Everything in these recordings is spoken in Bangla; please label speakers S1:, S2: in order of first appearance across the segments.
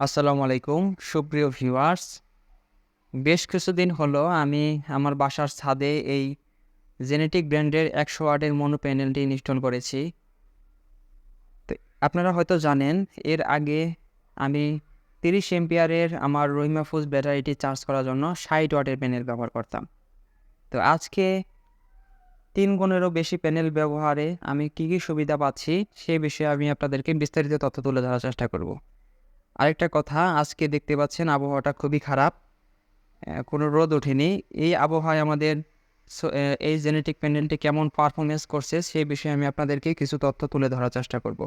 S1: আসসালামু আলাইকুম সুপ্রিয় ভিউয়ার্স। বেশ কিছুদিন হলো আমি আমার বাসার ছাদে এই জেনেটিক ব্র্যান্ডের 100 ওয়াটের মনো প্যানেলটি ইনস্টল করেছি। তো আপনারা হয়তো জানেন এর আগে আমি 30 এম্পিয়ারের আমার রহিমাফুজ ব্যাটারিটি চার্জ করার জন্য 60 ওয়াটের প্যানেল ব্যবহার করতাম। তো আজকে 3 গুণেরও বেশি প্যানেল ব্যবহারে আমি কী সুবিধা পাচ্ছি সে বিষয়ে আমি আপনাদেরকে বিস্তারিত তথ্য তুলে ধরার চেষ্টা করব। আরেকটা কথা, আজকে দেখতে পাচ্ছেন আবহাওয়াটা খুবই খারাপ, কোনো রোদ ওঠেনি। এই আবহাওয়ায় আমাদের এই জেনেটিক প্যানেলটি কেমন পারফরমেন্স করছে সেই বিষয়ে আমি আপনাদেরকে কিছু তথ্য তুলে ধরার চেষ্টা করব।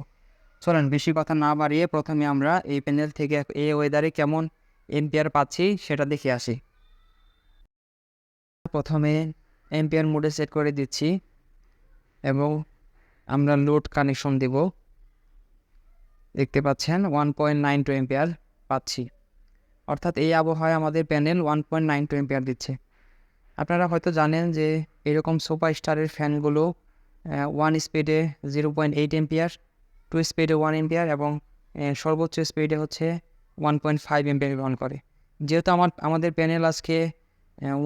S1: চলেন বেশি কথা না বাড়িয়ে প্রথমে আমরা এই প্যানেল থেকে এই ওয়েদারে কেমন এম্পিয়ার পাচ্ছি সেটা দেখে আসি। প্রথমে এম্পিয়ার মোডে সেট করে দিচ্ছি এবং আমরা লোড কানেকশন দেব। দেখতে পাচ্ছেন 1.92 এম্পিয়ার পাচ্ছি, অর্থাৎ এই আবহাওয়ায় আমাদের প্যানেল 1.92 এম্পিয়ার দিচ্ছে। আপনারা হয়তো জানেন যে এরকম সুপার স্টারের ফ্যানগুলো 1 স্পিডে 0.8 এম্পিয়ার, 2 স্পিডে 1 এম্পিয়ার এবং সর্বোচ্চ স্পিডে হচ্ছে 1.5 এম্পিয়ার গ্রহণ করে। যেহেতু আমাদের প্যানেল আজকে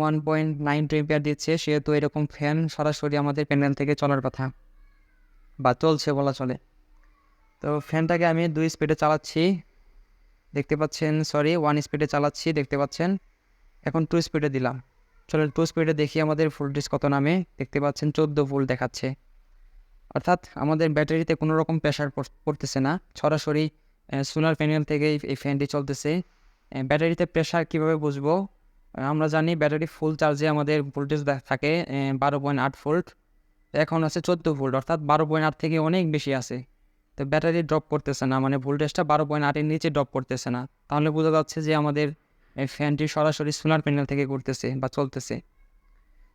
S1: 1.92 এম্পিয়ার দিচ্ছে, সেহেতু এরকম ফ্যান সরাসরি আমাদের প্যানেল থেকে চলার কথা বা চলছে বলা চলে। তো ফ্যানটাকে আমি 2 স্পিডে চালাচ্ছি, দেখতে পাচ্ছেন, 1 স্পিডে চালাচ্ছি, দেখতে পাচ্ছেন। এখন 2 স্পিডে দিলাম। চলেন 2 স্পিডে দেখি আমাদের ভোল্টেজ কত নামে। দেখতে পাচ্ছেন 14 ভোল্ট দেখাচ্ছে, অর্থাৎ আমাদের ব্যাটারিতে কোনো রকম প্রেশার পড়তেছে না। সরাসরি সোলার প্যানেল থেকে এই ফ্যানটি চলতেছে। ব্যাটারিতে প্রেশার কীভাবে বুঝবো? আমরা জানি ব্যাটারি ফুল চার্জে আমাদের ভোল্টেজ থাকে 12.8 ভোল্ট। এখন আছে 14 ভোল্ট, অর্থাৎ 12.8 থেকে অনেক বেশি আছে। তো ব্যাটারি ড্রপ করতেছে না, মানে ভোল্টেজটা 12.8-এর নিচে ড্রপ করতেছে না। তাহলে বোঝা যাচ্ছে যে আমাদের এই ফ্যানটি সরাসরি সোলার প্যানেল থেকে ঘুরতেছে বা চলতেছে।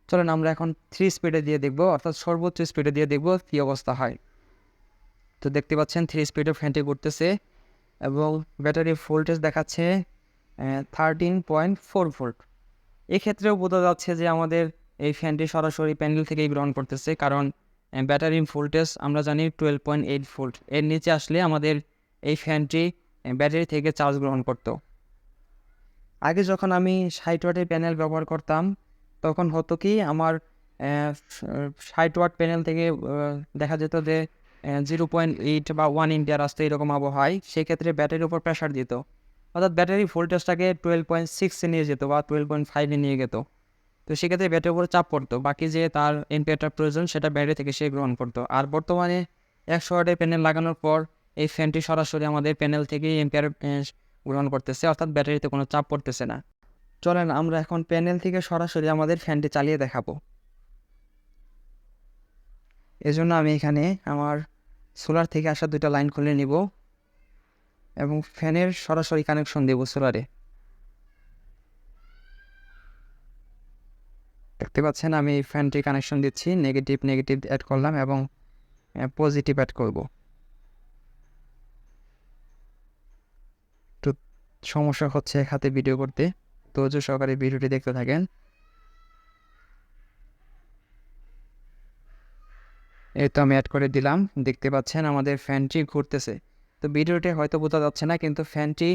S1: চলেন আমরা এখন 3 স্পিডে দিয়ে দেখব, অর্থাৎ সর্বোচ্চ স্পিডে দিয়ে দেখব কী অবস্থা হয়। তো দেখতে পাচ্ছেন 3 স্পিডে ফ্যানটি ঘুরতেছে এবং ব্যাটারি ভোল্টেজ দেখাচ্ছে 13.4 ভোল্ট। এক্ষেত্রেও বোঝা যাচ্ছে যে আমাদের এই ফ্যানটি সরাসরি প্যানেল থেকেই গ্রহণ করতেছে, কারণ ব্যাটারির ভোল্টেজ আমরা জানি 12.8 ভোল্ট। এর নিচে আসলে আমাদের এই ফ্যানটি ব্যাটারি থেকে চার্জ গ্রহণ করত। আগে যখন আমি 60 ওয়াটের প্যানেল ব্যবহার করতাম তখন হতো কি, আমার 60 ওয়াট প্যানেল থেকে দেখা যেত যে 0.8 বা 1 এম্পিয়ার আসতো এরকম আবহাওয়ায়। সেক্ষেত্রে ব্যাটারির উপর প্রেশার দিত, অর্থাৎ ব্যাটারি ভোল্টেজটাকে 12.6-এ নিয়ে যেত বা 12.5-এ নিয়ে যেত। তো সেক্ষেত্রে ব্যাটারির উপর চাপ পড়তো, বাকি যে তার এম্পিয়ারটা প্রয়োজন সেটা ব্যাটারি থেকে সে গ্রহণ করতো। আর বর্তমানে 100 ওয়াটের প্যানেল লাগানোর পর এই ফ্যানটি সরাসরি আমাদের প্যানেল থেকেই এম্পিয়ার গ্রহণ করতেছে, অর্থাৎ ব্যাটারিতে কোনো চাপ পড়তেছে না। চলেন আমরা এখন প্যানেল থেকে সরাসরি আমাদের ফ্যানটি চালিয়ে দেখাবো। এজন্য আমি এখানে আমার সোলার থেকে আসা 2টা লাইন খুলে নিব এবং ফ্যানের সরাসরি কানেকশন দেব সোলারে। দেখতে পাচ্ছেন আমি এই ফ্যানটি কানেকশন দিচ্ছি, নেগেটিভ অ্যাড করলাম এবং পজিটিভ অ্যাড করব। একটু সমস্যা হচ্ছে এক হাতে ভিডিও করতে, ধৈর্য সহকারে ভিডিওটি দেখতে থাকেন। এই তো আমি অ্যাড করে দিলাম, দেখতে পাচ্ছেন আমাদের ফ্যানটি ঘুরতেছে। তো ভিডিওটি হয়তো বোঝা যাচ্ছে না, কিন্তু ফ্যানটি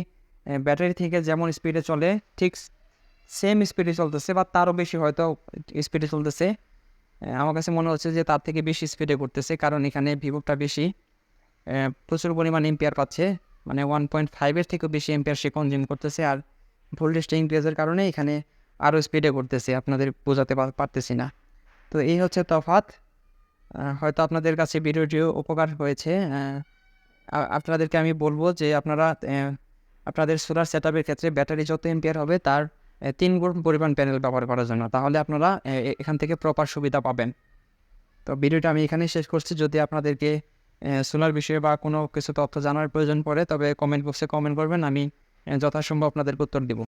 S1: ব্যাটারি থেকে যেমন স্পিডে চলে ঠিক সেম স্পিডে চলতেছে বা তারও বেশি হয়তো স্পিডে চলতেছে। আমার কাছে মনে হচ্ছে যে তার থেকে বেশি স্পিডে ঘুরতেছে, কারণ এখানে ভিভোটা বেশি প্রচুর পরিমাণ এম্পিয়ার পাচ্ছে, মানে 1.5-এর থেকেও বেশি এম্পিয়ার সে কনজিউম করতেছে। আর ভোল্টেজটা ইনক্রিজের কারণে এখানে আরও স্পিডে ঘুরতেছে, আপনাদের বোঝাতে পারতেছি না। তো এই হচ্ছে তফাৎ। হয়তো আপনাদের কাছে ভিডিওটিও উপকার হয়েছে। আপনাদেরকে আমি বলবো যে আপনারা আপনাদের সোলার সেটআপের ক্ষেত্রে ব্যাটারি যত এম্পিয়ার হবে তার 3 গুণ পরিমাণ প্যানেল ব্যবহার করার জন্য, তাহলে আপনারা এখান থেকে প্রপার সুবিধা পাবেন। তো ভিডিওটা আমি এখানেই শেষ করছি। যদি আপনাদেরকে সোলার বিষয়ে বা কোনো কিছু তথ্য জানার প্রয়োজন পড়ে তবে কমেন্ট বক্সে কমেন্ট করবেন, আমি যথাসম্ভব আপনাদেরকে উত্তর দেব।